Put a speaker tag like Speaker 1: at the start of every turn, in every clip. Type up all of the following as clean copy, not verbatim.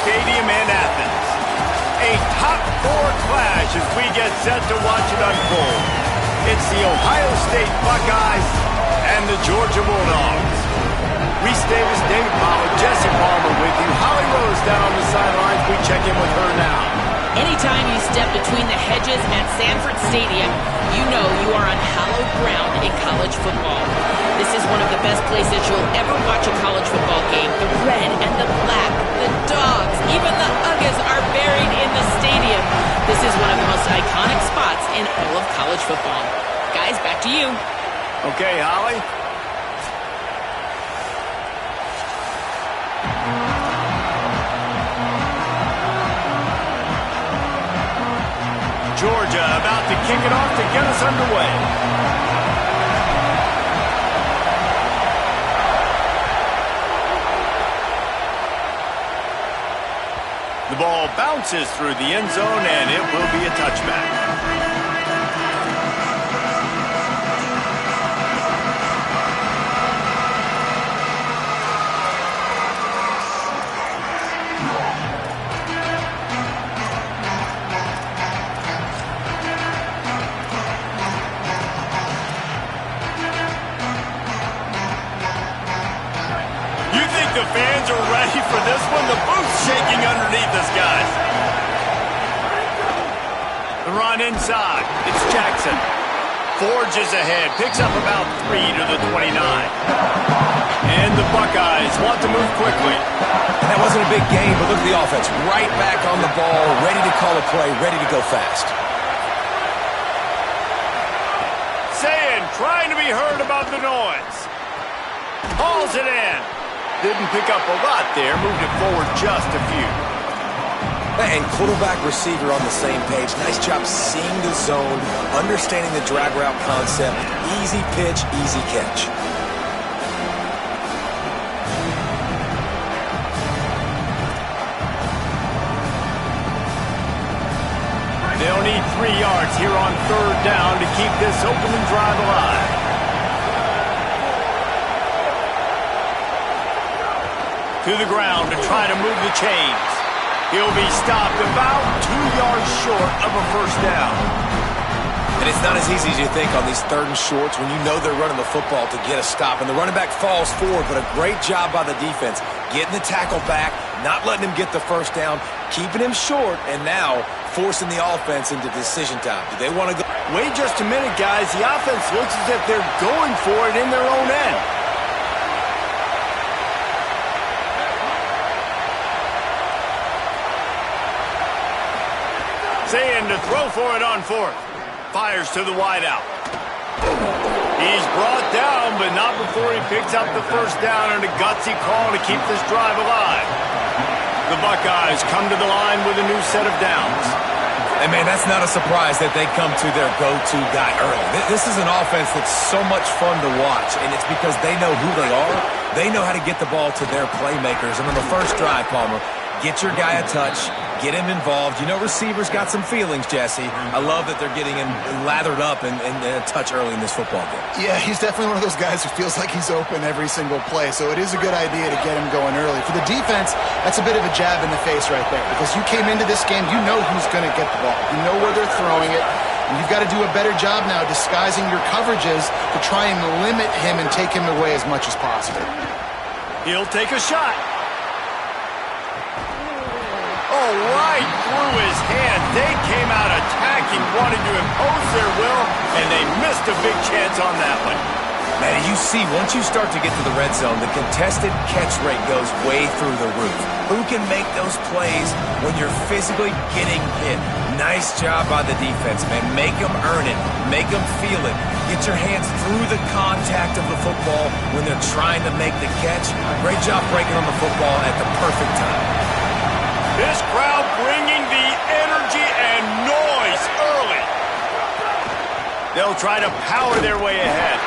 Speaker 1: Stadium in Athens. A top four clash as we get set to watch it unfold. It's the Ohio State Buckeyes and the Georgia Bulldogs. Reese Davis, David Pollack, Jesse Palmer with you. Holly Rose down on the sidelines. We check in with her now.
Speaker 2: Anytime you step between the hedges at Sanford Stadium, you know you are on hallowed ground in college football. This is one of the best places you'll ever watch a college football game. The red and the black, the dogs, even the Uggas are buried in the stadium. This is one of the most iconic spots in all of college football. Guys, back to you.
Speaker 1: Okay, Holly. Georgia about to kick it off to get us underway. The ball bounces through the end zone, and it will be a touchback. The fans are ready for this one. The booth's shaking underneath us, guys. The run inside. It's Jackson. Forges ahead. Picks up about 3 to the 29. And the Buckeyes want to move quickly.
Speaker 3: That wasn't a big game, but look at the offense. Right back on the ball, ready to call a play, ready to go fast.
Speaker 1: Saying, trying to be heard above the noise. Hauls it in. Didn't pick up a lot there, moved it forward just a few.
Speaker 3: And quarterback, receiver on the same page. Nice job seeing the zone, understanding the drag route concept. Easy pitch, easy catch.
Speaker 1: They'll need 3 yards here on 3rd down to keep this opening drive alive. To the ground to try to move the chains. He'll be stopped about 2 yards short of a 1st down.
Speaker 3: And it's not as easy as you think on these 3rd and shorts when you know they're running the football to get a stop. And the running back falls forward, but a great job by the defense. Getting the tackle back, not letting him get the 1st down, keeping him short, and now forcing the offense into decision time. Do they want to go?
Speaker 1: Wait just a minute, guys. The offense looks as if they're going for it in their own end. Saying to throw for it on 4th. Fires to the wideout. He's brought down, but not before he picks up the 1st down and a gutsy call to keep this drive alive. The Buckeyes come to the line with a new set of downs.
Speaker 3: And, man, that's not a surprise that they come to their go-to guy early. This is an offense that's so much fun to watch, and it's because they know who they are. They know how to get the ball to their playmakers. And on the 1st drive, Palmer, get your guy a touch, get him involved. You know receivers got some feelings, Jesse. I love that they're getting him lathered up and a touch early in this football game.
Speaker 4: Yeah, he's definitely one of those guys who feels like he's open every single play, so it is a good idea to get him going early. For the defense, that's a bit of a jab in the face right there, because you came into this game, you know who's going to get the ball. You know where they're throwing it, and you've got to do a better job now disguising your coverages to try and limit him and take him away as much as possible.
Speaker 1: He'll take a shot. Oh, right through his hand. They came out attacking, wanting to impose their will, and they missed a big chance on that one.
Speaker 3: Man, you see, once you start to get to the red zone, the contested catch rate goes way through the roof. Who can make those plays when you're physically getting hit? Nice job by the defense, man. Make them earn it. Make them feel it. Get your hands through the contact of the football when they're trying to make the catch. Great job breaking on the football at the perfect time.
Speaker 1: This crowd bringing the energy and noise early. They'll try to power their way ahead.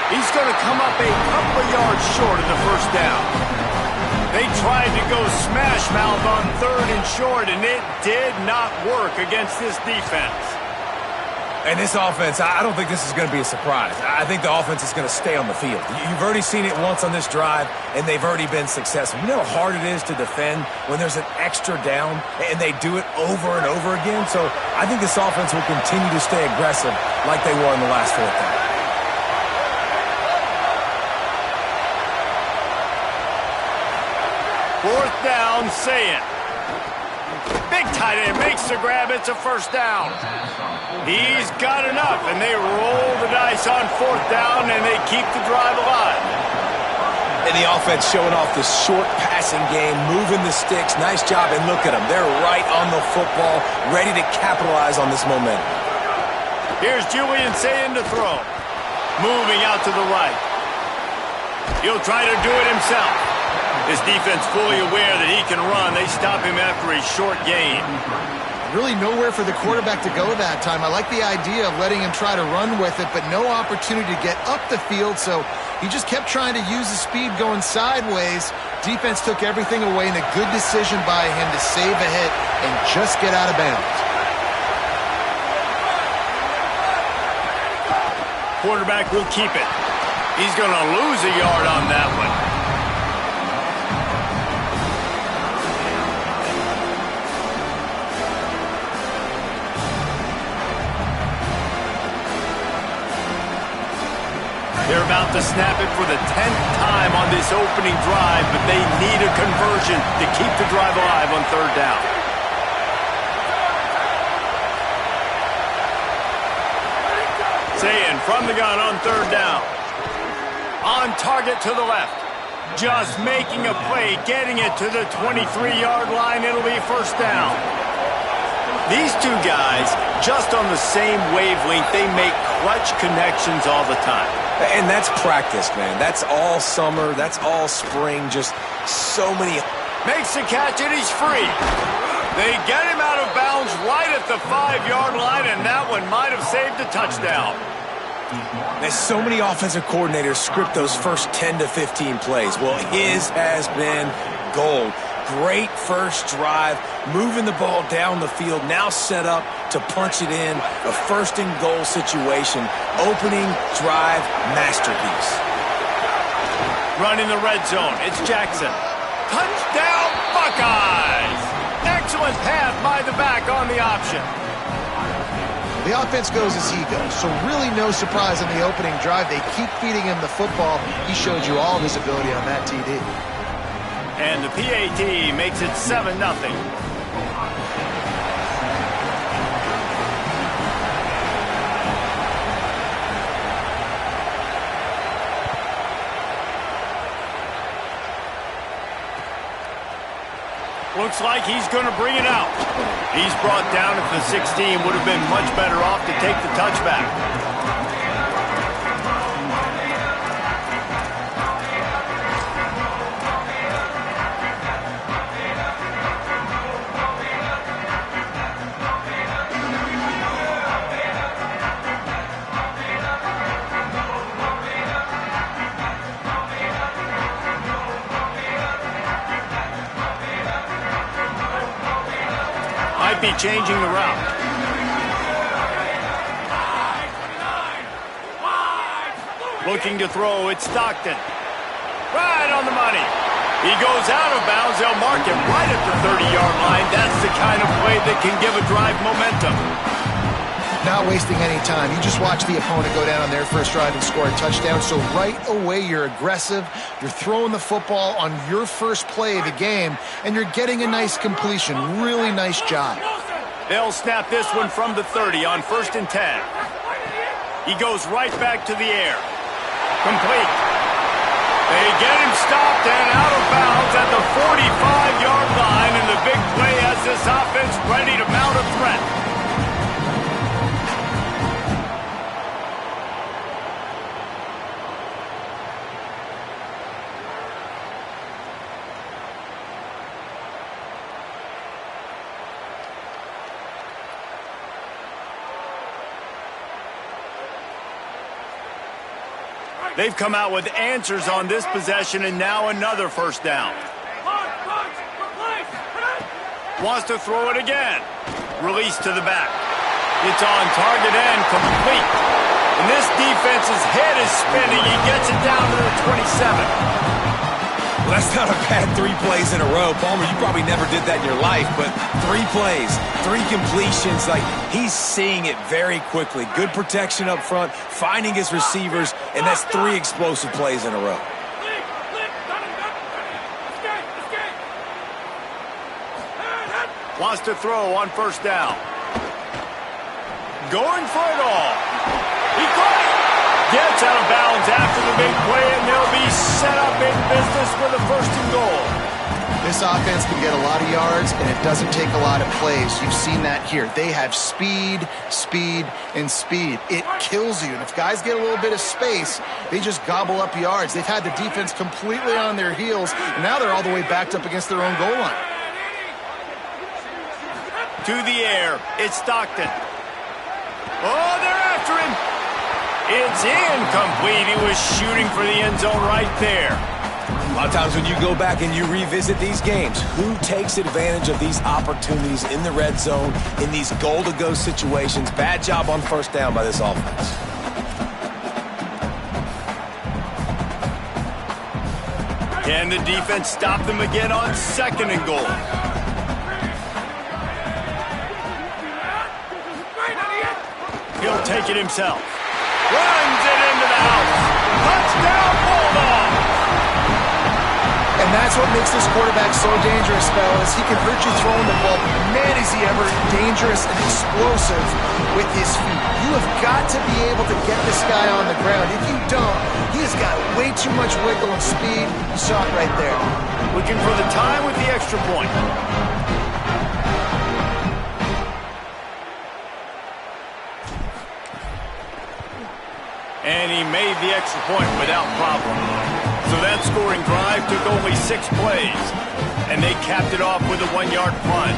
Speaker 1: He's going to come up a couple of yards short of the 1st down. They tried to go smash mouth on 3rd and short, and it did not work against this defense.
Speaker 3: And this offense, I don't think this is going to be a surprise. I think the offense is going to stay on the field. You've already seen it once on this drive, and they've already been successful. You know how hard it is to defend when there's an extra down, and they do it over and over again? So I think this offense will continue to stay aggressive like they were in the last fourth down.
Speaker 1: Fourth down, say it. Big tight end makes the grab. It's a first down. He's got enough, and they roll the dice on fourth down, and they keep the drive alive.
Speaker 3: And the offense showing off the short passing game, moving the sticks. Nice job, and look at them. They're right on the football, ready to capitalize on this momentum.
Speaker 1: Here's Julian Sayin to throw. Moving out to the right. He'll try to do it himself. His defense fully aware that he can run. They stop him after a short gain.
Speaker 4: Really nowhere for the quarterback to go that time. I like the idea of letting him try to run with it, but no opportunity to get up the field, so he just kept trying to use the speed going sideways. Defense took everything away, and a good decision by him to save a hit and just get out of bounds.
Speaker 1: Quarterback will keep it. He's going to lose a yard on that one. They're about to snap it for the 10th time on this opening drive, but they need a conversion to keep the drive alive on third down. Sayin from the gun on third down. On target to the left. Just making a play, getting it to the 23-yard line. It'll be first down. These two guys, just on the same wavelength, they make clutch connections all the time.
Speaker 3: And that's practice, man. That's all summer. That's all spring. Just so many.
Speaker 1: Makes the catch, and he's free. They get him out of bounds right at the 5-yard line, and that one might have saved a touchdown.
Speaker 3: There's so many offensive coordinators script those first 10 to 15 plays. Well, his has been gold. Great first drive, moving the ball down the field, now set up to punch it in. A first-and-goal situation. Opening drive masterpiece.
Speaker 1: Running the red zone. It's Jackson. Touchdown, Buckeyes! Excellent pass by the back on the option.
Speaker 4: The offense goes as he goes, so really no surprise on the opening drive. They keep feeding him the football. He showed you all of his ability on that TD.
Speaker 1: And the PAT makes it 7-0. Looks like he's going to bring it out. He's brought down at the 16. Would have been much better off to take the touchback. Be changing the route. Looking to throw, it's Stockton. Right on the money. He goes out of bounds. They'll mark him right at the 30-yard line. That's the kind of play that can give a drive momentum.
Speaker 4: Not wasting any time. You just watch the opponent go down on their first drive and score a touchdown. So right away, you're aggressive. You're throwing the football on your first play of the game, and you're getting a nice completion. Really nice job.
Speaker 1: They'll snap this one from the 30 on 1st and 10. He goes right back to the air. Complete. They get him stopped and out of bounds at the 45-yard line, and the big play has this offense ready to mount a threat. They've come out with answers on this possession, and now another first down. Wants to throw it again. Release to the back. It's on target and complete. And this defense's head is spinning. He gets it down to the 27.
Speaker 3: Well, that's not a bad 3 plays in a row. Palmer, you probably never did that in your life, but 3 plays, 3 completions, like he's seeing it very quickly. Good protection up front, finding his receivers, and that's 3 explosive plays in a row.
Speaker 1: Wants to throw on first down. Going for it all. He caught it. Gets out of bounds after the big play, and they'll be set up in business with a 1st and goal.
Speaker 4: This offense can get a lot of yards, and it doesn't take a lot of plays. You've seen that here. They have speed, speed, and speed. It kills you. And if guys get a little bit of space, they just gobble up yards. They've had the defense completely on their heels, and now they're all the way backed up against their own goal line.
Speaker 1: To the air. It's Stockton. Oh, they're after him. It's incomplete. He was shooting for the end zone right there.
Speaker 3: A lot of times when you go back and you revisit these games, who takes advantage of these opportunities in the red zone, in these goal-to-go situations? Bad job on first down by this offense.
Speaker 1: Can the defense stop them again on 2nd and goal? He'll take it himself. Runs it into the house. Touchdown, Bulldogs!
Speaker 4: And that's what makes this quarterback so dangerous, fellas. He can hurt you throwing the ball. Man, is he ever dangerous and explosive with his feet. You have got to be able to get this guy on the ground. If you don't, he has got way too much wiggle and speed. You saw it right there.
Speaker 1: Looking for the time with the extra point. And he made the extra point without problem. So that scoring drive took only 6 plays. And they capped it off with a 1-yard punt.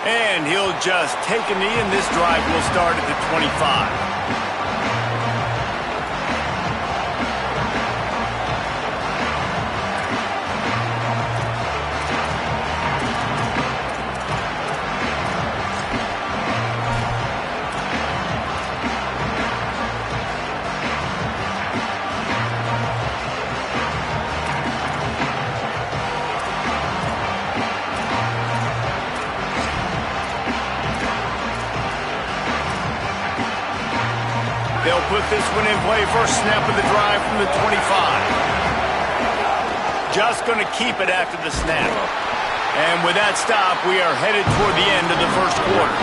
Speaker 1: And he'll just take a knee, and this drive will start at the 25. They'll put this one in play. First snap of the drive from the 25. Just going to keep it after the snap. And with that stop, we are headed toward the end of the first quarter.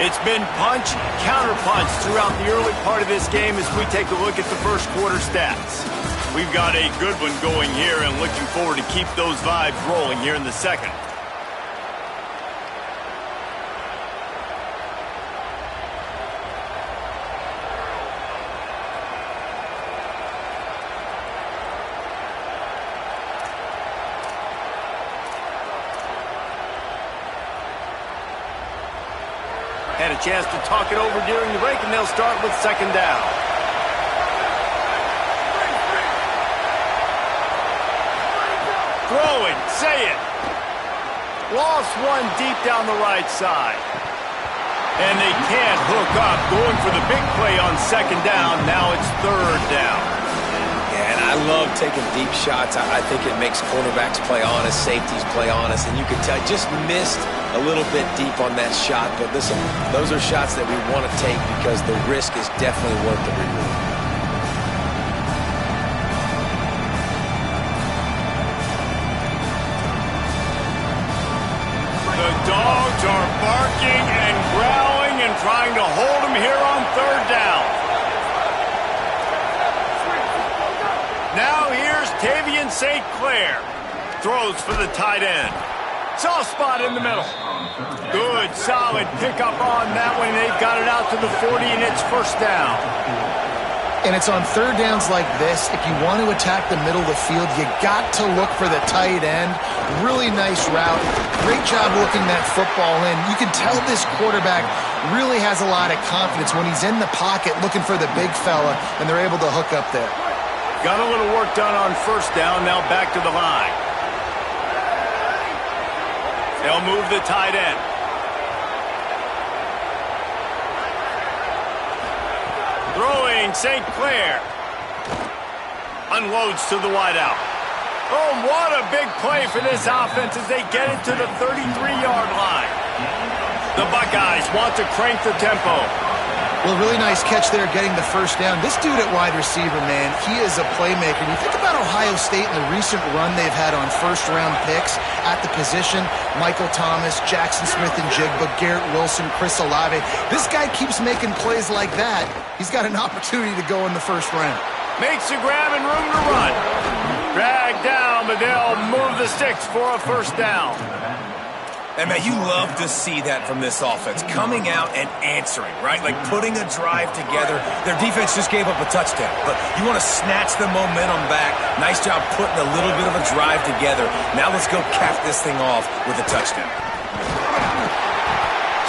Speaker 1: It's been punch, counter-punch throughout the early part of this game as we take a look at the first quarter stats. We've got a good one going here and looking forward to keep those vibes rolling here in the second. Had a chance to talk it over during the break, and they'll start with 2nd down. Throwing, say it. Lost one deep down the right side. And they can't hook up. Going for the big play on 2nd down. Now it's 3rd down.
Speaker 3: Yeah, and I love taking deep shots. I think it makes cornerbacks play honest, safeties play honest, and you can tell just missed a little bit deep on that shot. But listen, those are shots that we want to take because the risk is definitely worth the reward.
Speaker 1: The Dogs are barking and growling and trying to hold him here on 3rd down. Now here's Tavian St. Clair. Throws for the tight end. Soft spot in the middle. Good, solid pickup on that one. They've got it out to the 40, and it's 1st down.
Speaker 4: And it's on third downs like this. If you want to attack the middle of the field, you got to look for the tight end. Really nice route. Great job looking that football in. You can tell this quarterback really has a lot of confidence when he's in the pocket looking for the big fella, and they're able to hook up there.
Speaker 1: Got a little work done on first down. Now back to the line. They'll move the tight end. Throwing St. Clair. Unloads to the wideout. Oh, what a big play for this offense as they get it to the 33-yard line. The Buckeyes want to crank the tempo.
Speaker 4: Well, really nice catch there getting the first down. This dude at wide receiver, man, he is a playmaker. You think about Ohio State and the recent run they've had on first-round picks at the position. Michael Thomas, Jackson Smith-Njigba, Garrett Wilson, Chris Olave. This guy keeps making plays like that. He's got an opportunity to go in the first round.
Speaker 1: Makes a grab and room to run. Dragged down, but they'll move the sticks for a first down.
Speaker 3: And, man, you love to see that from this offense, coming out and answering, right? Like putting a drive together. Their defense just gave up a touchdown, but you want to snatch the momentum back. Nice job putting a little bit of a drive together. Now let's go cap this thing off with a touchdown.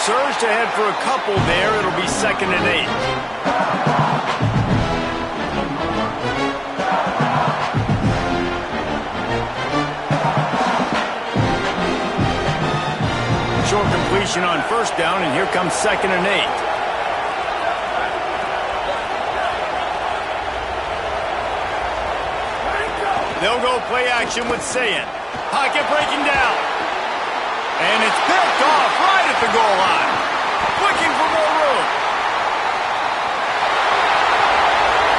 Speaker 1: Surged ahead for a couple there. It'll be 2nd and 8. Short completion on first down, and here comes 2nd and 8. They'll go play action with Sayin. Pocket breaking down. And it's picked off right at the goal line. Looking for more room.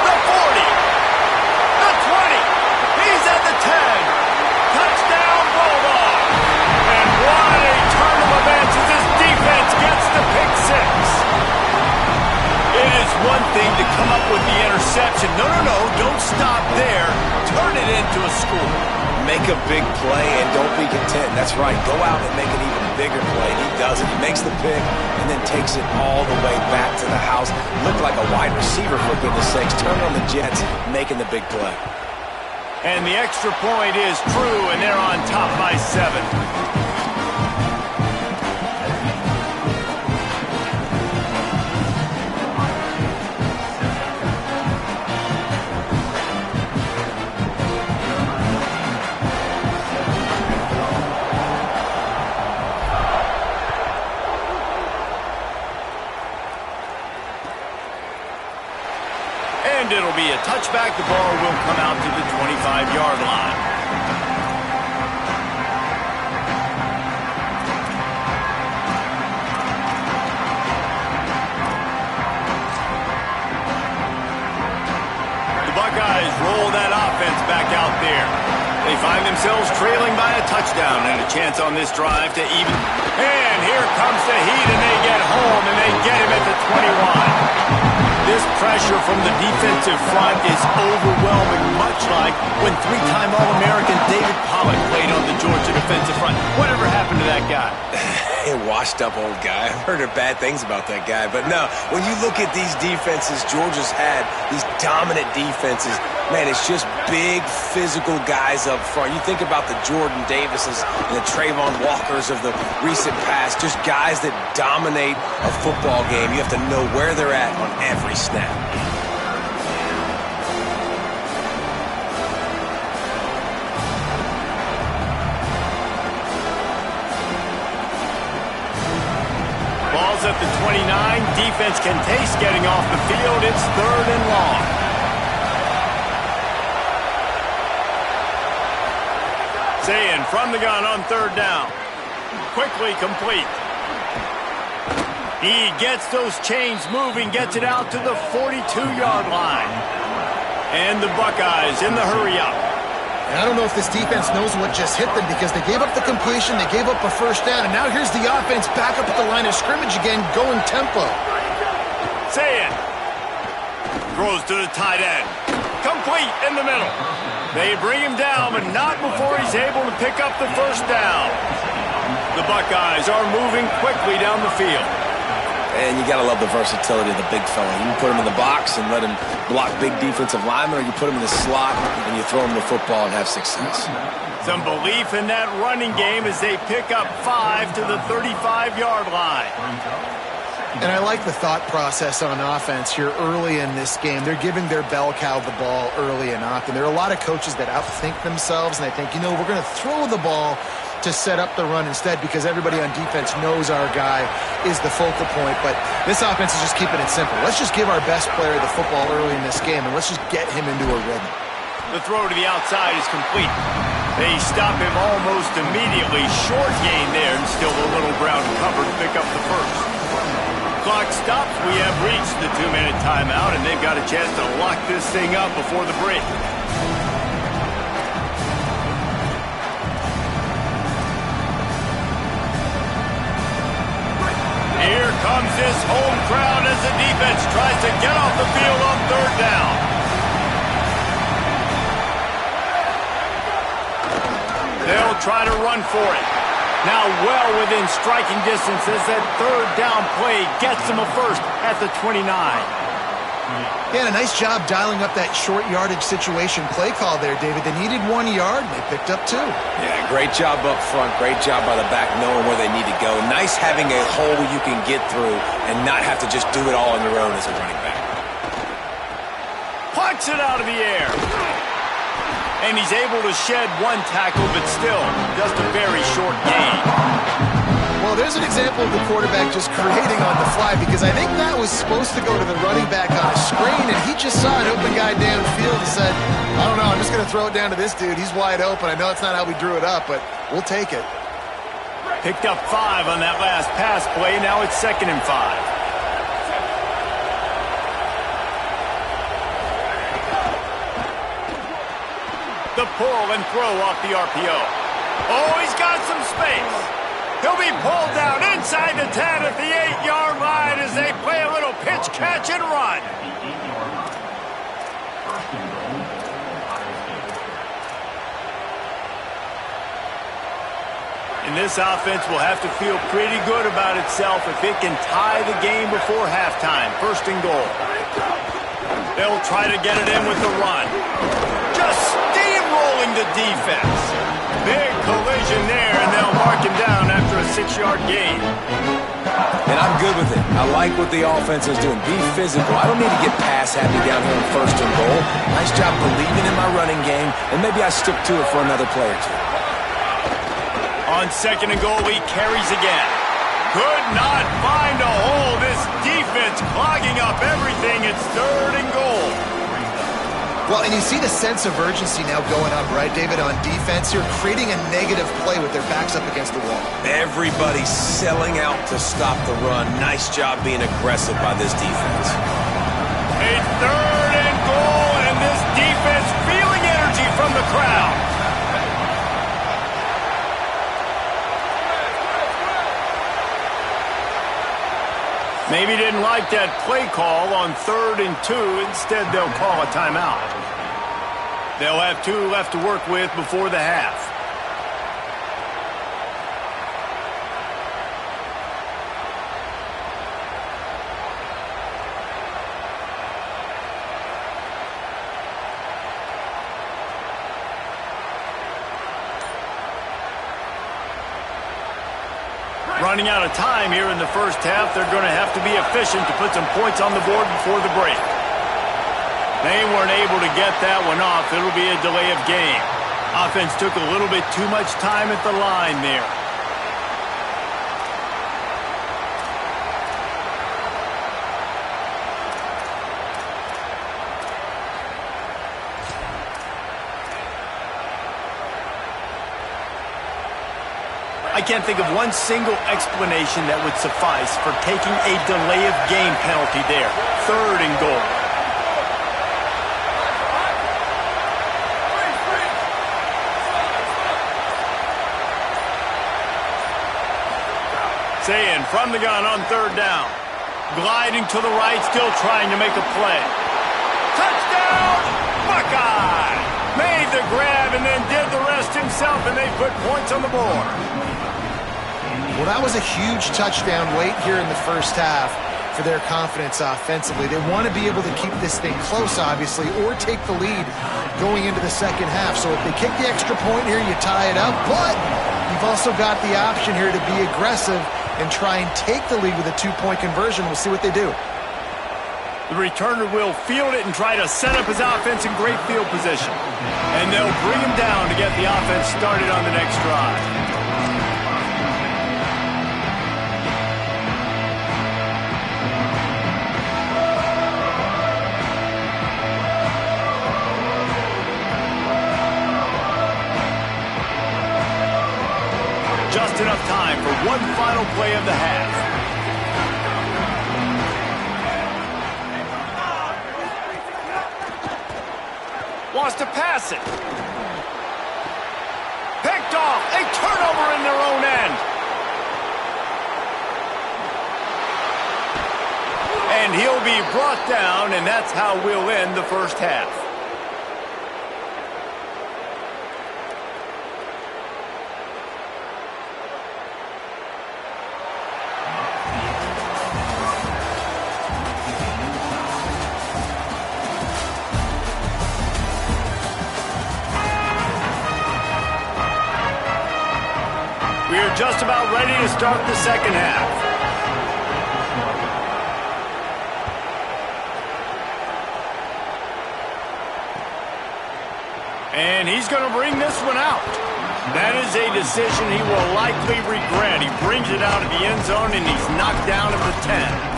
Speaker 1: The 40. The 20. He's at the 10. Touchdown, Bulldog. And what a turn of events as this defense gets the pick six. It is one thing to come up with the interception. No, don't stop there. Turn it into a score.
Speaker 3: Make a big play and don't be content. That's right. Go out and make an even bigger play. He does it. He makes the pick and then takes it all the way back to the house. Looked like a wide receiver, for goodness sakes. Turn on the Jets, making the big play.
Speaker 1: And the extra point is true, and they're on top by 7. And it'll be a touchback. The ball will come out to the 25-yard line. The Buckeyes roll that offense back out there. They find themselves trailing by a touchdown and a chance on this drive to even. And here comes the heat, and they get home, and they get him at the 21. This pressure from the defensive front is overwhelming, much like when three-time All-American David Pollock played on the Georgia defensive front. Whatever happened to that guy?
Speaker 3: A washed-up old guy. I've heard bad things about that guy. But no, when you look at these defenses Georgia's had, these dominant defenses, man, it's just big, physical guys up front. You think about the Jordan Davises and the Trayvon Walkers of the recent past, just guys that dominate a football game. You have to know where they're at on every snap.
Speaker 1: Ball's at the 29. Defense can taste getting off the field. It's 3rd and long. Sayin from the gun on 3rd down. Quickly complete. He gets those chains moving, gets it out to the 42-yard line. And the Buckeyes in the hurry-up.
Speaker 4: And I don't know if this defense knows what just hit them because they gave up the completion, they gave up a first down, and now here's the offense back up at the line of scrimmage again, going tempo.
Speaker 1: Sayin throws to the tight end. Complete in the middle. They bring him down, but not before he's able to pick up the first down. The Buckeyes are moving quickly down the field.
Speaker 3: And And you got to love the versatility of the big fella. You can put him in the box and let him block big defensive linemen, or you put him in the slot and you throw him the football and have success.
Speaker 1: Some belief in that running game as they pick up 5 to the 35-yard line.
Speaker 4: And I like the thought process on offense here early in this game. They're giving their bell cow the ball early and often. There are a lot of coaches that outthink themselves, and they think, we're going to throw the ball to set up the run instead because everybody on defense knows our guy is the focal point. But this offense is just keeping it simple. Let's just give our best player the football early in this game, and let's just get him into a rhythm.
Speaker 1: The throw to the outside is complete. They stop him almost immediately. Short gain there, and still a little ground covered to pick up the first. Clock stops. We have reached the 2-minute timeout, and they've got a chance to lock this thing up before the break. Here comes this home crowd as the defense tries to get off the field on third down. They'll try to run for it. Now well within striking distance as that third down play gets them a first at the 29.
Speaker 4: Yeah, and a nice job dialing up that short yardage situation play call there, David. They needed 1 yard, and they picked up 2.
Speaker 3: Yeah, great job up front. Great job by the back knowing where they need to go. Nice having a hole you can get through and not have to just do it all on your own as a running back.
Speaker 1: Punts it out of the air. And he's able to shed 1 tackle, but still just a very short gain.
Speaker 4: Well, there's an example of the quarterback just creating on the fly because I think that was supposed to go to the running back on a screen, and he just saw an open guy downfield and said, I don't know, I'm just going to throw it down to this dude. He's wide open. I know it's not how we drew it up, but we'll take it.
Speaker 1: Picked up 5 on that last pass play. Now it's 2nd and 5. The pull and throw off the RPO. Oh, he's got some space. He'll be pulled down inside the 10 at the 8-yard line as they play a little pitch, catch, and run. And this offense will have to feel pretty good about itself if it can tie the game before halftime. 1st and goal. They'll try to get it in with the run. Just steamrolling the defense. Big collision there, and they'll mark him down after a 6-yard gain.
Speaker 3: And I'm good with it. I like what the offense is doing. Be physical. I don't need to get pass happy down here on 1st and goal. Nice job believing in my running game, and maybe I stick to it for another play or 2.
Speaker 1: On 2nd and goal, he carries again. Could not find a hole. This defense clogging up everything. It's 3rd and goal.
Speaker 4: Well, and you see the sense of urgency now going up, right, David, on defense here, creating a negative play with their backs up against the wall.
Speaker 3: Everybody's selling out to stop the run. Nice job being aggressive by this defense.
Speaker 1: A 3rd and goal, and this defense feeling energy from the crowd. Maybe didn't like that play call on 3rd and 2. Instead, they'll call a timeout. They'll have 2 left to work with before the half. Running out of time here in the first half. They're going to have to be efficient to put some points on the board before the break. They weren't able to get that one off. It'll be a delay of game. Offense took a little bit too much time at the line there. I can't think of one single explanation that would suffice for taking a delay of game penalty there. 3rd and goal. Saying from the gun on 3rd down. Gliding to the right, still trying to make a play. Touchdown, Buckeye! Made the grab and then did the rest himself, and they put points on the board.
Speaker 4: Well, that was a huge touchdown late here in the first half for their confidence offensively. They want to be able to keep this thing close, obviously, or take the lead going into the second half. So if they kick the extra point here, you tie it up. But you've also got the option here to be aggressive and try and take the lead with a two-point conversion. We'll see what they do.
Speaker 1: The returner will field it and try to set up his offense in great field position. And they'll bring him down to get the offense started on the next drive. Just enough time for one final play of the half. Wants to pass it. Picked off. A turnover in their own end. And he'll be brought down, and that's how we'll end the first half. We're just about ready to start the second half. And he's going to bring this one out. That is a decision he will likely regret. He brings it out of the end zone, and he's knocked down at the 10.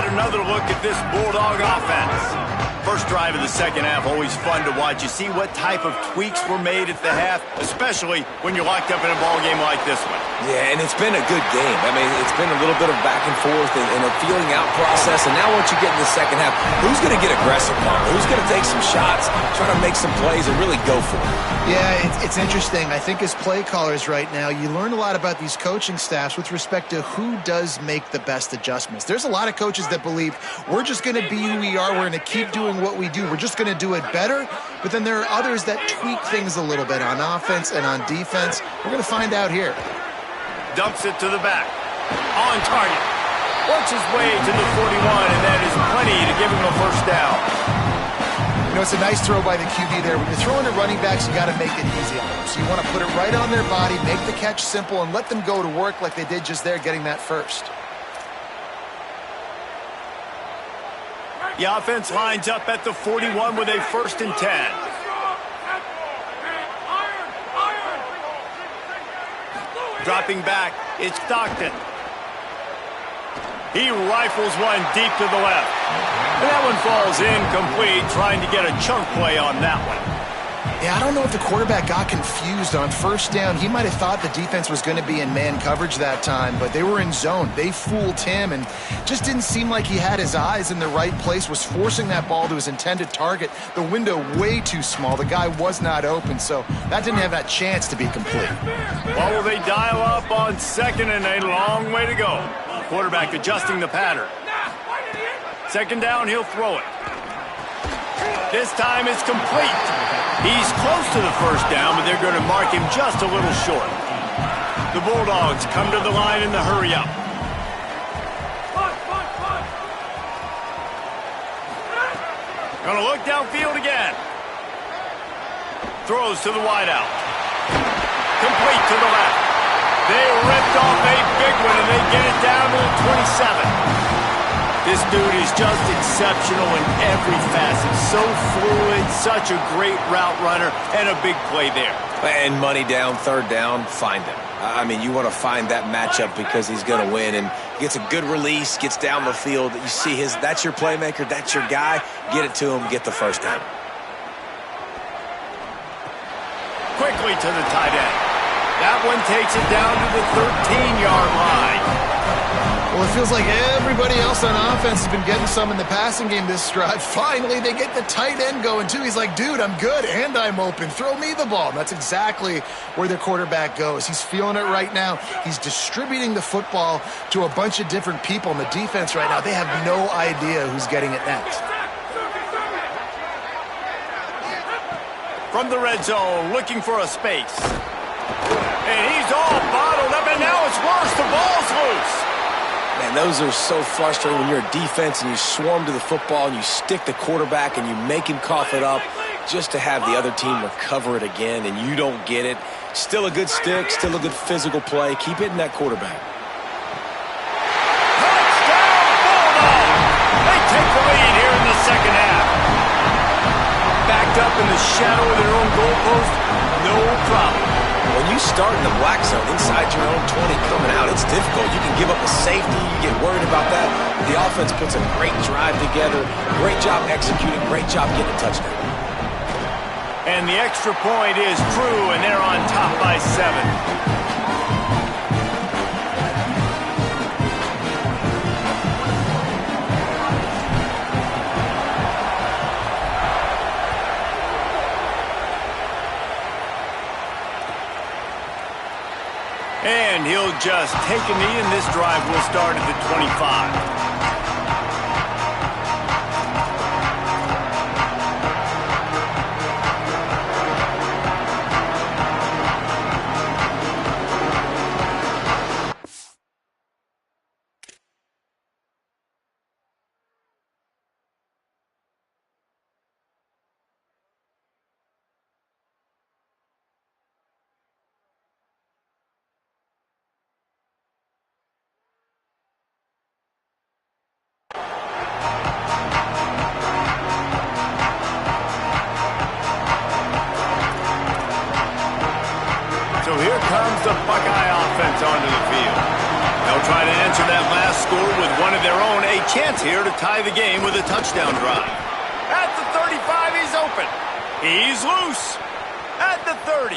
Speaker 1: Another look at this Bulldog offense. First drive of the second half, always fun to watch. You see what type of tweaks were made at the half, especially when you're locked up in a ball game like this one.
Speaker 3: Yeah, and it's been a good game. I mean, it's been a little bit of back and forth and a feeling out process. And now once you get in the second half, who's going to get aggressive, Mark? Who's going to take some shots, try to make some plays, and really go for it?
Speaker 4: Yeah, it's interesting. I think as play callers right now, you learn a lot about these coaching staffs with respect to who does make the best adjustments. There's a lot of coaches that believe we're just going to be who we are. We're going to keep doing what we do. We're just going to do it better. But then there are others that tweak things a little bit on offense and on defense. We're going to find out here.
Speaker 1: Dumps it to the back. On target. Works his way to the 41, and that is plenty to give him a first down.
Speaker 4: You know, it's a nice throw by the QB there. When you're throwing to running backs, you got to make it easy on them. So you want to put it right on their body, make the catch simple, and let them go to work like they did just there, getting that first.
Speaker 1: The offense lines up at the 41 with a 1st and 10. Dropping back, it's Stockton. He rifles one deep to the left. And that one falls incomplete, trying to get a chunk play on that one.
Speaker 4: Yeah, I don't know if the quarterback got confused on first down. He might have thought the defense was going to be in man coverage that time, but they were in zone. They fooled him and just didn't seem like he had his eyes in the right place, was forcing that ball to his intended target. The window way too small. The guy was not open, so that didn't have that chance to be complete.
Speaker 1: Well, will they dial up on second and a long way to go? Quarterback adjusting the pattern. Second down, he'll throw it. This time it's complete. He's close to the first down, but they're going to mark him just a little short. The Bulldogs come to the line in the hurry-up. Going to look downfield again. Throws to the wideout. Complete to the left. They ripped off a big one, and they get it down to the 27. This dude is just exceptional in every facet. So fluid, such a great route runner, and a big play there.
Speaker 3: And money down, third down, find him. I mean, you want to find that matchup because he's going to win, and gets a good release, gets down the field. You see that's your playmaker, that's your guy. Get it to him, get the first down.
Speaker 1: Quickly to the tight end. That one takes it down to the 13-yard line.
Speaker 4: Well, it feels like everybody else on offense has been getting some in the passing game this drive. Finally, they get the tight end going, too. He's like, dude, I'm good, and I'm open. Throw me the ball. And that's exactly where their quarterback goes. He's feeling it right now. He's distributing the football to a bunch of different people. And the defense right now, they have no idea who's getting it next.
Speaker 1: From the red zone, looking for a space. And he's all bottled up, and now it's worse. The ball's loose.
Speaker 3: Man, those are so frustrating when you're a defense and you swarm to the football and you stick the quarterback and you make him cough it up just to have the other team recover it again and you don't get it. Still a good stick, still a good physical play. Keep hitting that quarterback.
Speaker 1: Touchdown, Bulldogs! They take the lead here in the second half. Backed up in the shadow of their own goalpost, no problem.
Speaker 3: When you start in the black zone inside your own 20 coming out, it's difficult. You can give up a safety. You get worried about that. The offense puts a great drive together. Great job executing. Great job getting a touchdown.
Speaker 1: And the extra point is true, and they're on top by 7. And he'll just take a knee, and this drive will start at the 25. So here comes the Buckeye offense onto the field. They'll try to answer that last score with one of their own. A chance here to tie the game with a touchdown drive. At the 35, he's open. He's loose. At the 30.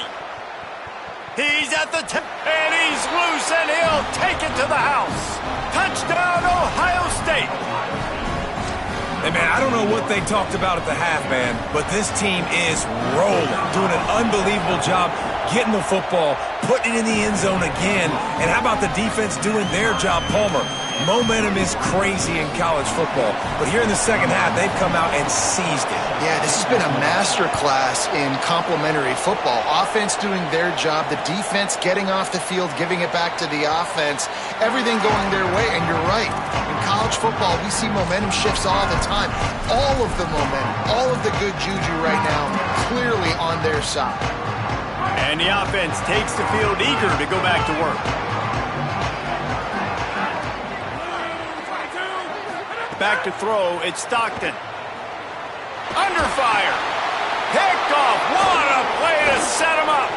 Speaker 1: He's at the 10. And he's loose, and he'll take it to the house. Touchdown, Ohio State.
Speaker 3: Hey, man, I don't know what they talked about at the half, man, but this team is rolling, doing an unbelievable job getting the football, putting it in the end zone again. And how about the defense doing their job, Palmer? Momentum is crazy in college football, but here in the second half, they've come out and seized it.
Speaker 4: Yeah, this has been a masterclass in complementary football. Offense doing their job, the defense getting off the field, giving it back to the offense, everything going their way. And you're right, in college football, we see momentum shifts all the time. All of the momentum, all of the good juju right now, clearly on their side.
Speaker 1: And the offense takes the field eager to go back to work. Back to throw, it's Stockton. Under fire. Picked off. What a play to set him up.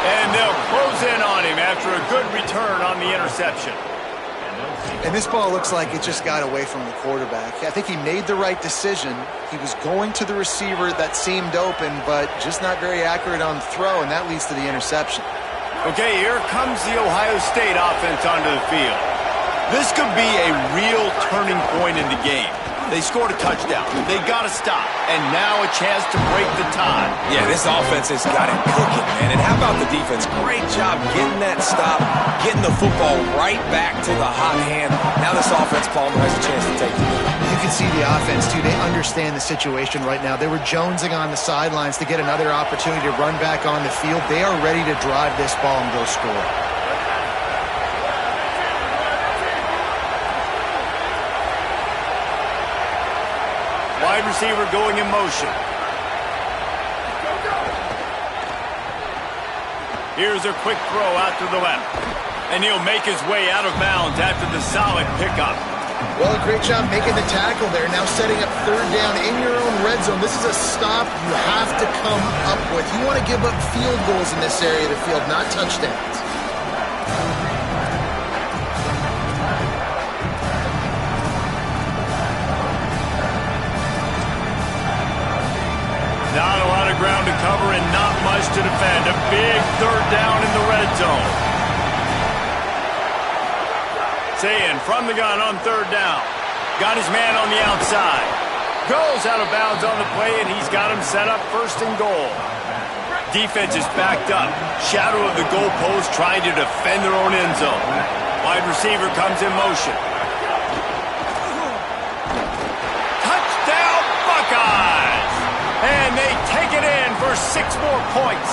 Speaker 1: And they'll close in on him after a good return on the interception.
Speaker 4: And this ball looks like it just got away from the quarterback. I think he made the right decision. He was going to the receiver that seemed open, but just not very accurate on the throw, and that leads to the interception.
Speaker 1: Okay, here comes the Ohio State offense onto the field. This could be a real turning point in the game. They scored a touchdown. They got to stop. And now a chance to break the tie.
Speaker 3: Yeah, this offense has got it cooking, man. And how about the defense? Great job getting that stop, getting the football right back to the hot hand. Now this offense, Palmer, has a chance to take the lead.
Speaker 4: You can see the offense, too. They understand the situation right now. They were jonesing on the sidelines to get another opportunity to run back on the field. They are ready to drive this ball and go score.
Speaker 1: Wide receiver going in motion. Here's a quick throw out to the left. And he'll make his way out of bounds after the solid pickup.
Speaker 4: Well, a great job making the tackle there. Now setting up third down in your own red zone. This is a stop you have to come up with. You want to give up field goals in this area of the field, not touchdowns.
Speaker 1: Not a lot of ground to cover and not much to defend. A big third down in the red zone. Saying from the gun on third down. Got his man on the outside. Goes out of bounds on the play, and he's got him set up first and goal. Defense is backed up. Shadow of the goalpost trying to defend their own end zone. Wide receiver comes in motion. Touchdown, Buckeyes! And they take it in for 6 more points.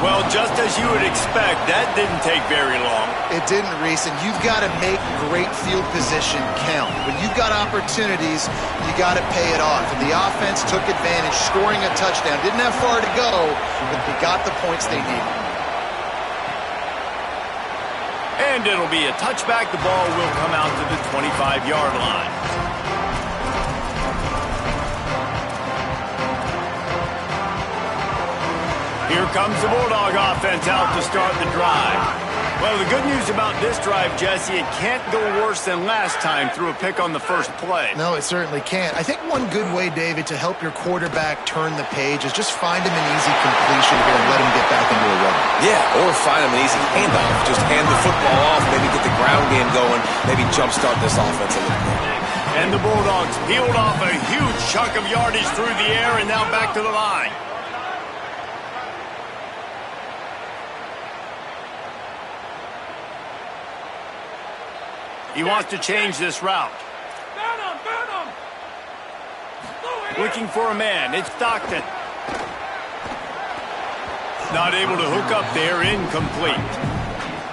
Speaker 1: Well, just as you would expect, that didn't take very long.
Speaker 4: It didn't, Reese, and you've got to make great field position count. When you've got opportunities, you got to pay it off. And the offense took advantage, scoring a touchdown. Didn't have far to go, but they got the points they needed.
Speaker 1: And it'll be a touchback. The ball will come out to the 25-yard line. Here comes the Bulldog offense out to start the drive. Well, the good news about this drive, Jesse, it can't go worse than last time through a pick on the first play.
Speaker 4: No, it certainly can't. I think one good way, David, to help your quarterback turn the page is just find him an easy completion here and let him get back into a run.
Speaker 3: Yeah, or find him an easy handoff. Just hand the football off, maybe get the ground game going, maybe jumpstart this offense a little bit.
Speaker 1: And the Bulldogs peeled off a huge chunk of yardage through the air and now back to the line. He wants to change this route. Looking for a man. It's Stockton. Not able to hook up there. Incomplete.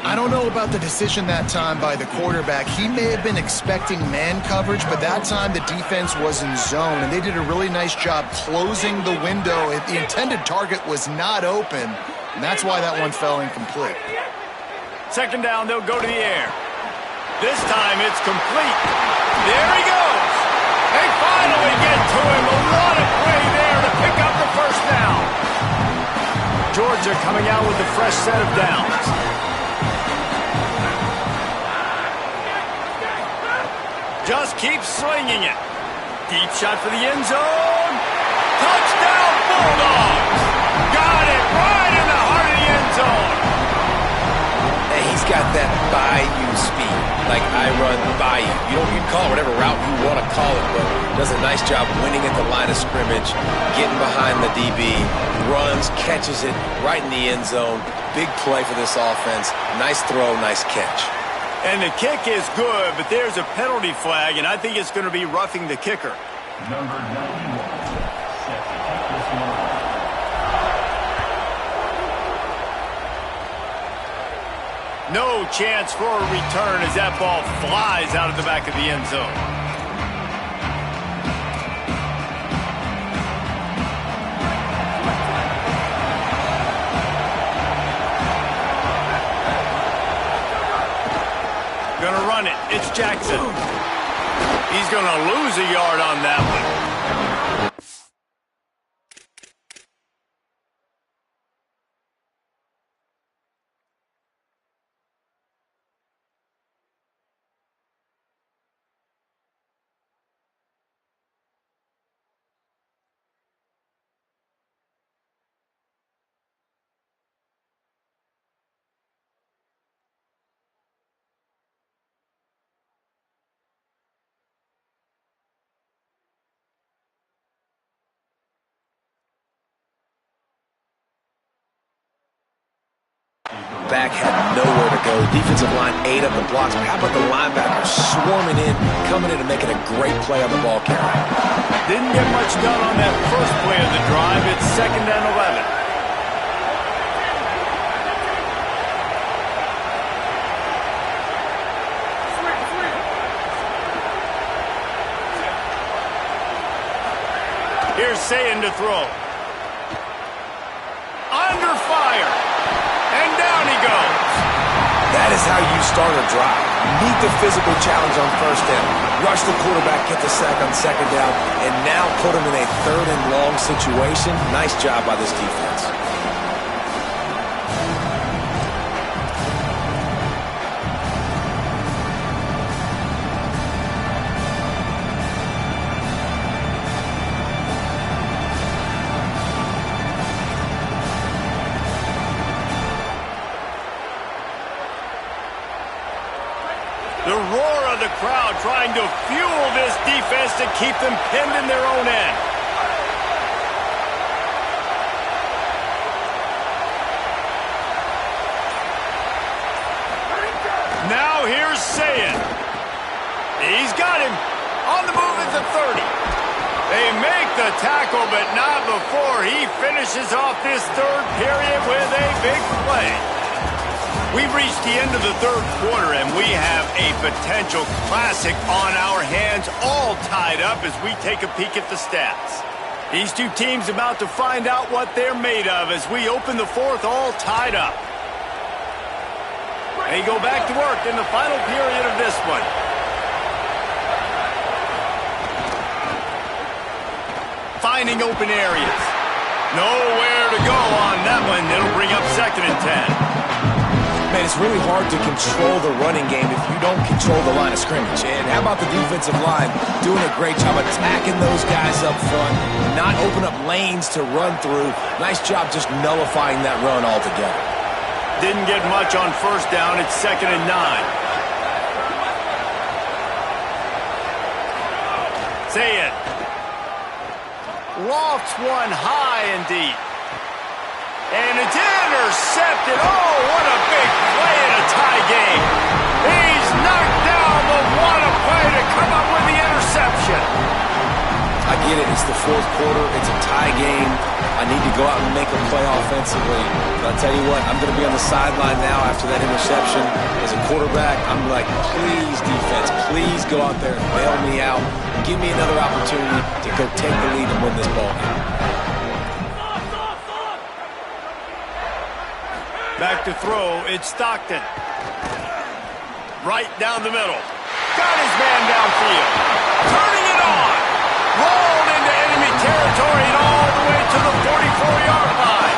Speaker 4: I don't know about the decision that time by the quarterback. He may have been expecting man coverage, but that time the defense was in zone, and they did a really nice job closing the window. The intended target was not open, and that's why that one fell incomplete.
Speaker 1: Second down, they'll go to the air. This time it's complete. There he goes. They finally get to him. A lot of play there to pick up the first down. Georgia coming out with a fresh set of downs. Just keep slinging it. Deep shot for the end zone. Touchdown, Bulldogs. Got it right in the heart of the end zone.
Speaker 3: And he's got that bayou speed, like I run by you. You can call it whatever route you want to call it, but does a nice job winning at the line of scrimmage, getting behind the DB, runs, catches it right in the end zone. Big play for this offense. Nice throw, nice catch.
Speaker 1: And the kick is good, but there's a penalty flag, and I think it's going to be roughing the kicker.
Speaker 5: Number 91, set to take this one.
Speaker 1: No chance for a return as that ball flies out of the back of the end zone. Gonna run it. It's Jackson. He's gonna lose a yard on that one.
Speaker 3: Back had nowhere to go. Defensive line ate up the blocks. But how about the linebackers swarming in, coming in and making a great play on the ball carrier?
Speaker 1: Didn't get much done on that first play of the drive. It's 2nd and 11. Here's Sayin to throw. Under fire. And down he goes.
Speaker 3: That is how you start a drive. Meet the physical challenge on first down. Rush the quarterback, get the sack on second down, and now put him in a 3rd and long situation. Nice job by this defense.
Speaker 1: the crowd trying to fuel this defense to keep them pinned in their own end. Now here's Sayin. He's got him. On the move at the 30. They make the tackle, but not before he finishes off this third period with a big play. We've reached the end of the third quarter, and we have a potential classic on our hands, all tied up as we take a peek at the stats. These two teams about to find out what they're made of as we open the fourth, all tied up. They go back to work in the final period of this one. Finding open areas. Nowhere to go on that one. It'll bring up 2nd and 10.
Speaker 3: Man, it's really hard to control the running game if you don't control the line of scrimmage. And how about the defensive line doing a great job attacking those guys up front, not open up lanes to run through. Nice job just nullifying that run altogether.
Speaker 1: Didn't get much on first down. It's 2nd and 9. Say it. Lofts one high and deep. And it's intercepted. Oh, what a big play in a tie game. He's knocked down, but what a play to come up with the interception.
Speaker 3: I get it. It's the fourth quarter. It's a tie game. I need to go out and make a play offensively. But I'll tell you what, I'm going to be on the sideline now after that interception. As a quarterback, I'm like, please, defense, please go out there and bail me out. Give me another opportunity to go take the lead and win this ball game.
Speaker 1: Back to throw, it's Stockton. Right down the middle. Got his man downfield. Turning it on. Rolled into enemy territory and all the way to the 44-yard line.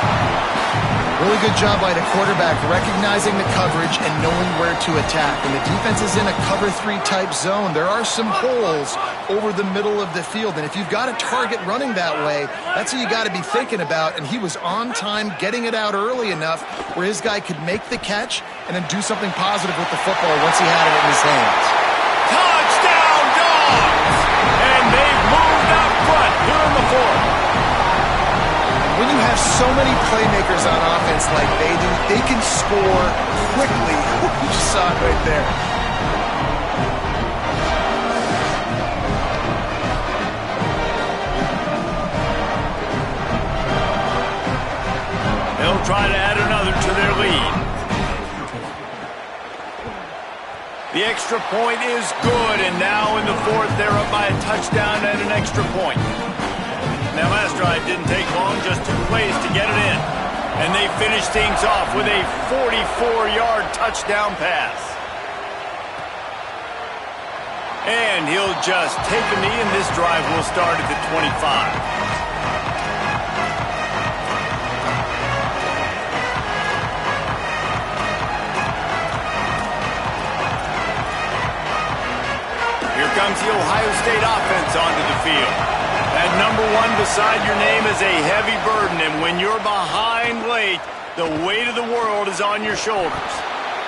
Speaker 4: Really good job by the quarterback recognizing the coverage and knowing where to attack. When the defense is in a cover 3 type zone, there are some holes over the middle of the field. And if you've got a target running that way, that's what you got to be thinking about. And he was on time getting it out early enough where his guy could make the catch and then do something positive with the football once he had it in his hands.
Speaker 1: Touchdown, Dogs! And they've moved out front here in the fourth.
Speaker 4: When you have so many playmakers on offense like they do, they can score quickly. You just saw it right there.
Speaker 1: They'll try to add another to their lead. The extra point is good, and now in the fourth, they're up by a touchdown and an extra point. Now, last drive didn't take long, just 2 plays to get it in. And they finish things off with a 44-yard touchdown pass. And he'll just take a knee, and this drive will start at the 25. Here comes the Ohio State offense onto the field. That number 1 beside your name is a heavy burden, and when you're behind late, the weight of the world is on your shoulders.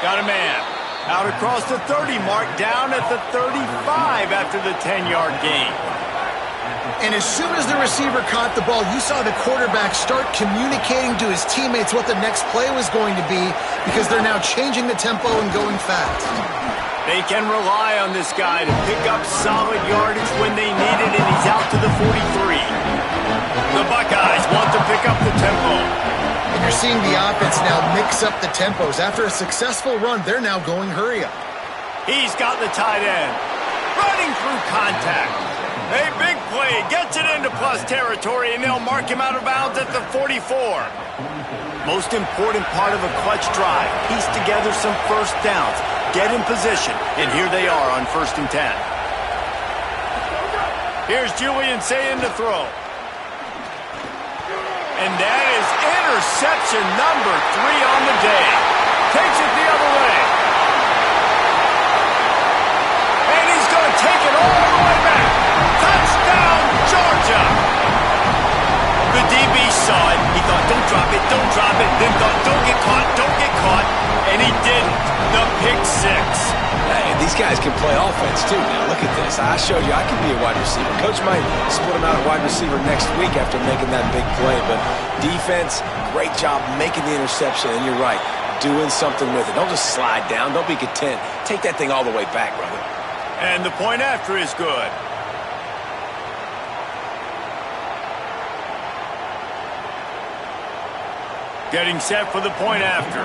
Speaker 1: Got a man out across the 30 mark, down at the 35 after the 10-yard gain.
Speaker 4: And as soon as the receiver caught the ball, you saw the quarterback start communicating to his teammates what the next play was going to be because they're now changing the tempo and going fast.
Speaker 1: They can rely on this guy to pick up solid yardage when they need it, and he's out to the 43. The Buckeyes want to pick up the tempo.
Speaker 4: And you're seeing the offense now mix up the tempos. After a successful run, they're now going hurry up.
Speaker 1: He's got the tight end. Running through contact. A big play. Gets it into plus territory, and they'll mark him out of bounds at the 44. Most important part of a clutch drive. Piece together some first downs. Get in position, and here they are on 1st and 10. Here's Julian Sayin to throw. And that is interception number 3 on the day. Takes it the other way. And he's going to take it all the way back. Touchdown, Georgia. The DB saw it. He thought, don't drop it, don't drop it. Then thought, don't get caught, don't get caught. And he didn't. The pick 6.
Speaker 3: These these guys can play offense, too. Now, look at this. I showed you I can be a wide receiver. Coach might split him out at wide receiver next week after making that big play. But defense, great job making the interception. And you're right, doing something with it. Don't just slide down. Don't be content. Take that thing all the way back, brother.
Speaker 1: And the point after is good. Getting set for the point after.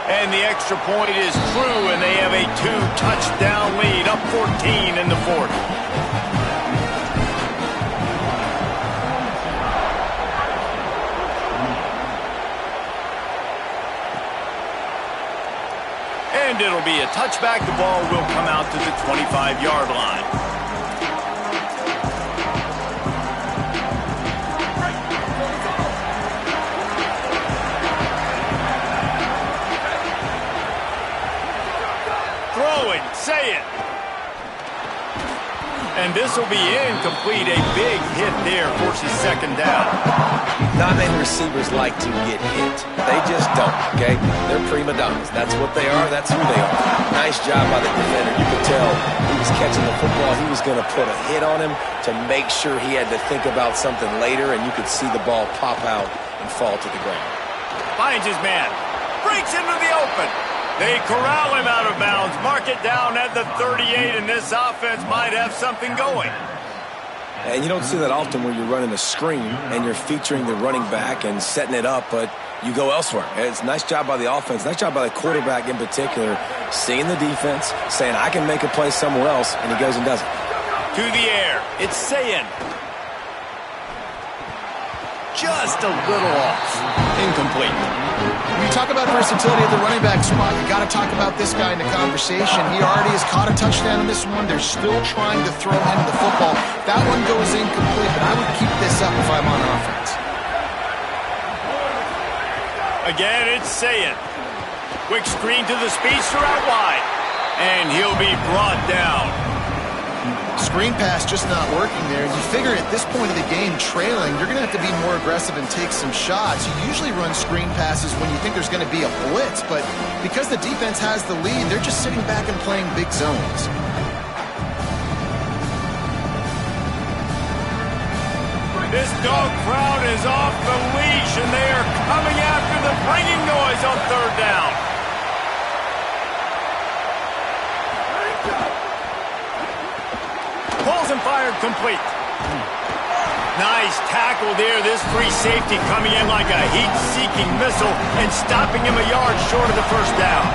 Speaker 1: And the extra point is through, and they have a 2-touchdown lead, up 14 in the fourth. And it'll be a touchback. The ball will come out to the 25-yard line. Throwing, say it. And this will be incomplete. A big hit there forces second down.
Speaker 3: Not many receivers like to get hit. They just don't, okay? They're prima donnas. That's what they are. That's who they are. Nice job by the defender. You could tell he was catching the football. He was going to put a hit on him to make sure he had to think about something later, and you could see the ball pop out and fall to the ground.
Speaker 1: Finds his man. Breaks into the open. They corral him out of bounds. Mark it down at the 38, and this offense might have something going.
Speaker 3: And you don't see that often where you're running a screen and you're featuring the running back and setting it up, but you go elsewhere. It's a nice job by the offense, nice job by the quarterback in particular, seeing the defense, saying, I can make a play somewhere else, and he goes and does it.
Speaker 1: To the air. It's Sayin. Just a little off. Incomplete.
Speaker 4: When you talk about versatility at the running back spot, you got to talk about this guy in the conversation. He already has caught a touchdown on this one. They're still trying to throw him the football. That one goes incomplete, but I would keep this up if I'm on offense.
Speaker 1: Again, it's Sayin. Quick screen to the speedster out wide. And he'll be brought down.
Speaker 4: Screen pass just not working there. You figure at this point of the game, trailing, you're going to have to be more aggressive and take some shots. You usually run screen passes when you think there's going to be a blitz, but because the defense has the lead, they're just sitting back and playing big zones.
Speaker 1: This dog crowd is off the leash, and they are coming after the ringing noise on third down. Pulls and fired complete. Nice tackle there. This free safety coming in like a heat-seeking missile and stopping him a yard short of the first down.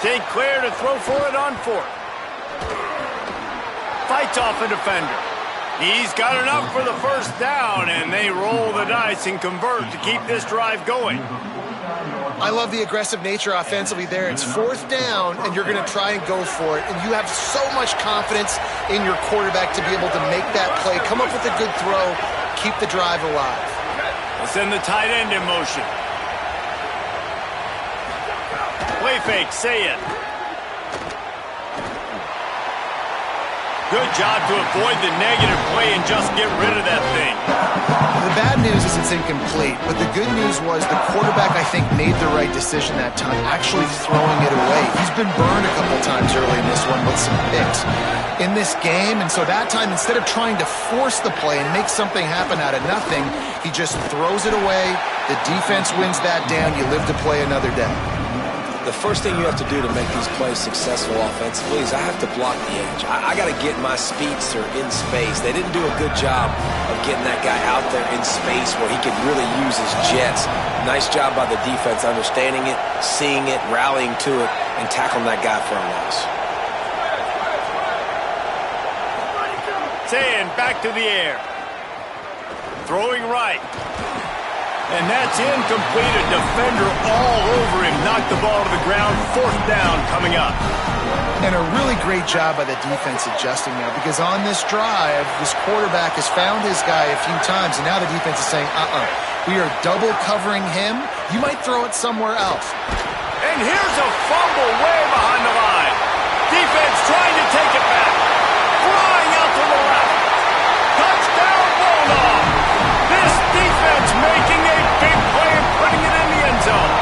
Speaker 1: St. Clair to throw for it on fourth. Fights off a defender. He's got enough for the first down, and they roll the dice and convert to keep this drive going.
Speaker 4: I love the aggressive nature offensively there. It's fourth down, and you're going to try and go for it, and you have so much confidence in your quarterback to be able to make that play, come up with a good throw, keep the drive alive.
Speaker 1: We'll send the tight end in motion. Play fake, say it. Good job to avoid the negative play and just get rid of that thing.
Speaker 4: The bad news is it's incomplete, but the good news was the quarterback, I think, made the right decision that time, actually throwing it away. He's been burned a couple times early in this one with some picks in this game, and so that time, instead of trying to force the play and make something happen out of nothing, he just throws it away. The defense wins that down. You live to play another day.
Speaker 3: The first thing you have to do to make these plays successful offensively is I have to block the edge. I got to get my speedster in space. They didn't do a good job of getting that guy out there in space where he could really use his jets. Nice job by the defense understanding it, seeing it, rallying to it, and tackling that guy for a loss.
Speaker 1: Sayin back to the air. Throwing right. And that's incomplete. A defender all over him. Knocked the ball to the ground. Fourth down coming up.
Speaker 4: And a really great job by the defense adjusting now, because on this drive, this quarterback has found his guy a few times, and now the defense is saying, we are double covering him. You might throw it somewhere else.
Speaker 1: And here's a fumble way behind the line. Defense trying to take it back. Flying out to the left. Touchdown, Bulldog. This defense making a big play and putting it in the end zone.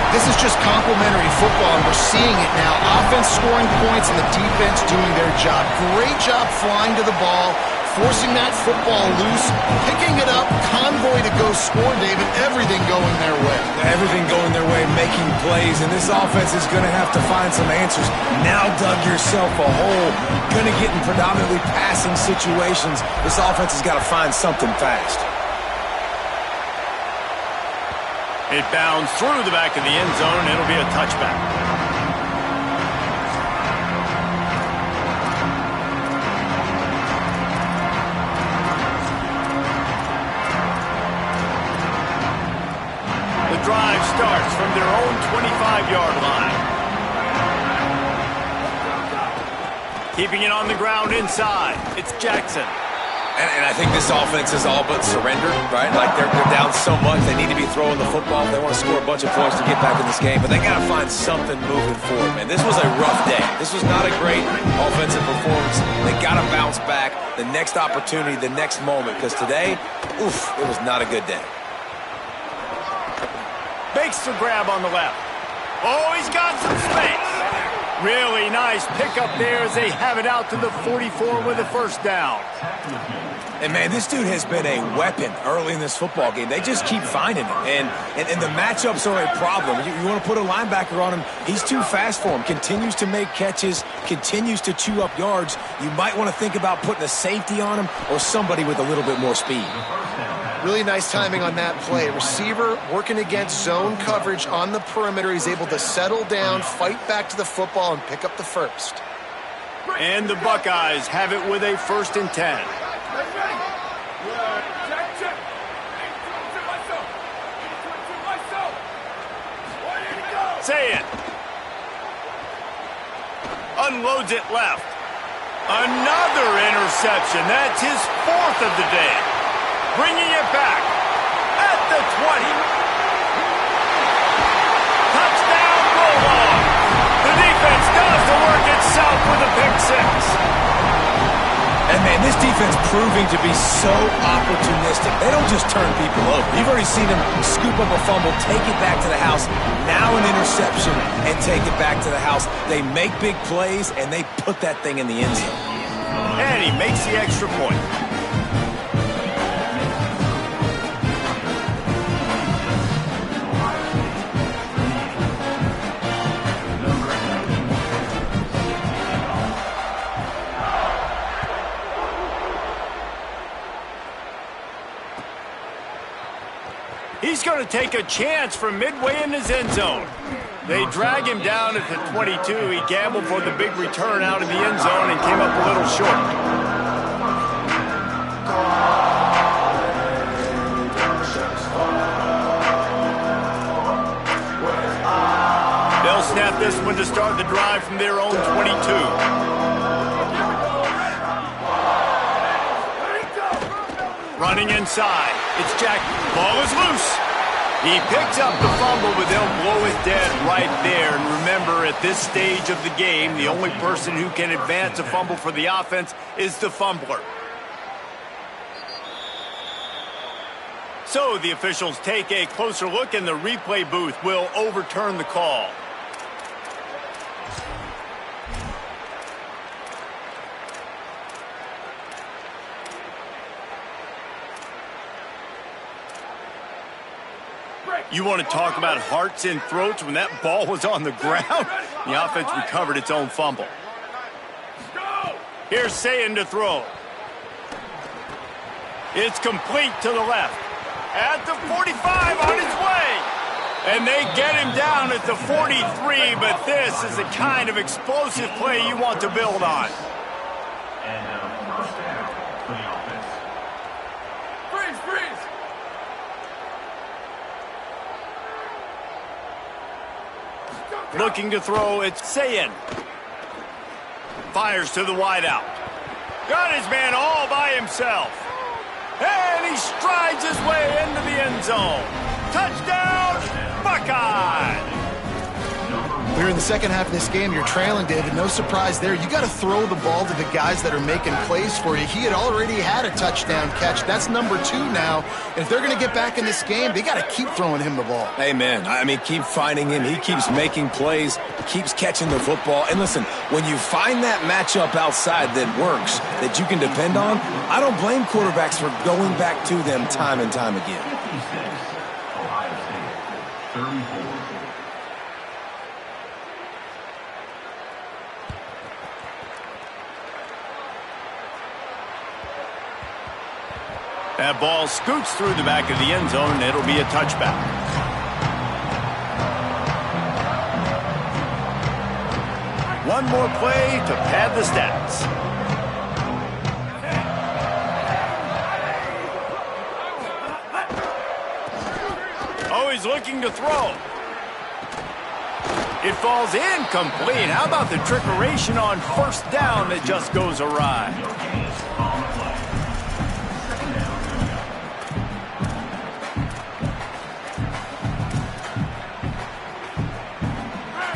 Speaker 4: This is just complimentary football, and we're seeing it now. Offense scoring points and the defense doing their job. Great job flying to the ball, forcing that football loose, picking it up, convoy to go score, David, everything going their way.
Speaker 3: Everything going their way, making plays, and this offense is going to have to find some answers. Now dug yourself a hole. Going to get in predominantly passing situations. This offense has got to find something fast.
Speaker 1: It bounds through the back of the end zone, and it'll be a touchback. The drive starts from their own 25-yard line. Keeping it on the ground inside, it's Jackson.
Speaker 3: And I think this offense is all but surrendered, right? Like they're down so much, they need to be throwing the football. They want to score a bunch of points to get back in this game, but they got to find something moving forward, man. This was a rough day. This was not a great offensive performance. They got to bounce back the next opportunity, the next moment, because today, oof, it was not a good day.
Speaker 1: Makes the grab on the left. Oh, he's got some space. Really nice pickup there as they have it out to the 44 with a first down.
Speaker 3: And, man, this dude has been a weapon early in this football game. They just keep finding him. And the matchups are a problem. You want to put a linebacker on him, he's too fast for him. Continues to make catches, continues to chew up yards. You might want to think about putting a safety on him or somebody with a little bit more speed.
Speaker 4: Really nice timing on that play. Receiver working against zone coverage on the perimeter. He's able to settle down, fight back to the football, and pick up the first.
Speaker 1: And the Buckeyes have it with a 1st and 10. Say it. Unloads it left. Another interception. That's his 4th of the day. Bringing it back at the 20. Touchdown, Bulldog. The defense does the work itself with a pick 6.
Speaker 3: And, man, this defense proving to be so opportunistic. They don't just turn people over. You've already seen them scoop up a fumble, take it back to the house, now an interception, and take it back to the house. They make big plays, and they put that thing in the end zone.
Speaker 1: And he makes the extra point. He's going to take a chance from midway in his end zone. They drag him down at the 22. He gambled for the big return out of the end zone and came up a little short. They'll snap this one to start the drive from their own 22. Running inside. It's Jack. Ball is loose. He picks up the fumble, but they'll blow it dead right there. And remember, at this stage of the game, the only person who can advance a fumble for the offense is the fumbler. So the officials take a closer look, and the replay booth will overturn the call. You want to talk about hearts and throats when that ball was on the ground? The offense recovered its own fumble. Here's Sayin to throw. It's complete to the left. At the 45 on his way. And they get him down at the 43, but this is the kind of explosive play you want to build on.
Speaker 5: And first down for the offense.
Speaker 1: Freeze! Looking to throw, it's Sayin. Fires to the wideout. Got his man all by himself. And he strides his way into the end zone. Touchdown, Buckeyes!
Speaker 4: We're in the second half of this game. You're trailing, David. No surprise there. You got to throw the ball to the guys that are making plays for you. He had already had a touchdown catch. That's number 2 now. And if they're going to get back in this game, they got to keep throwing him the ball.
Speaker 3: Amen. I mean, keep finding him. He keeps making plays, keeps catching the football. And listen, when you find that matchup outside that works, that you can depend on, I don't blame quarterbacks for going back to them time and time again.
Speaker 5: 56, Ohio State, 34.
Speaker 1: That ball scoots through the back of the end zone, and it'll be a touchback. One more play to pad the stats. Oh, he's looking to throw. It falls incomplete. How about the trickeration on first down that just goes awry?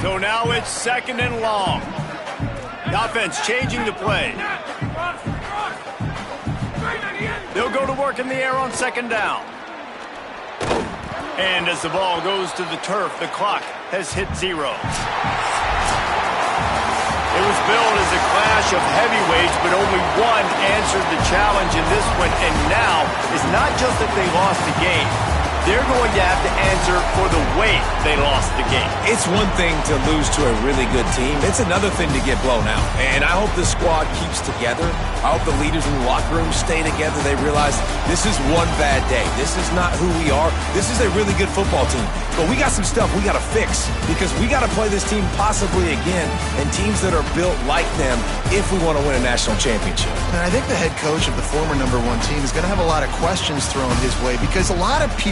Speaker 1: So now it's 2nd and long. The offense changing the play. They'll go to work in the air on 2nd down. And as the ball goes to the turf, the clock has hit 0. It was billed as a clash of heavyweights, but only one answered the challenge in this one. And now, it's not just that they lost the game. They're going to have to answer for the way they lost the game.
Speaker 3: It's one thing to lose to a really good team. It's another thing to get blown out. And I hope the squad keeps together. I hope the leaders in the locker room stay together. They realize this is one bad day. This is not who we are. This is a really good football team. But we got some stuff we got to fix because we got to play this team possibly again and teams that are built like them if we want to win a national championship.
Speaker 4: And I think the head coach of the former #1 team is going to have a lot of questions thrown his way because a lot of people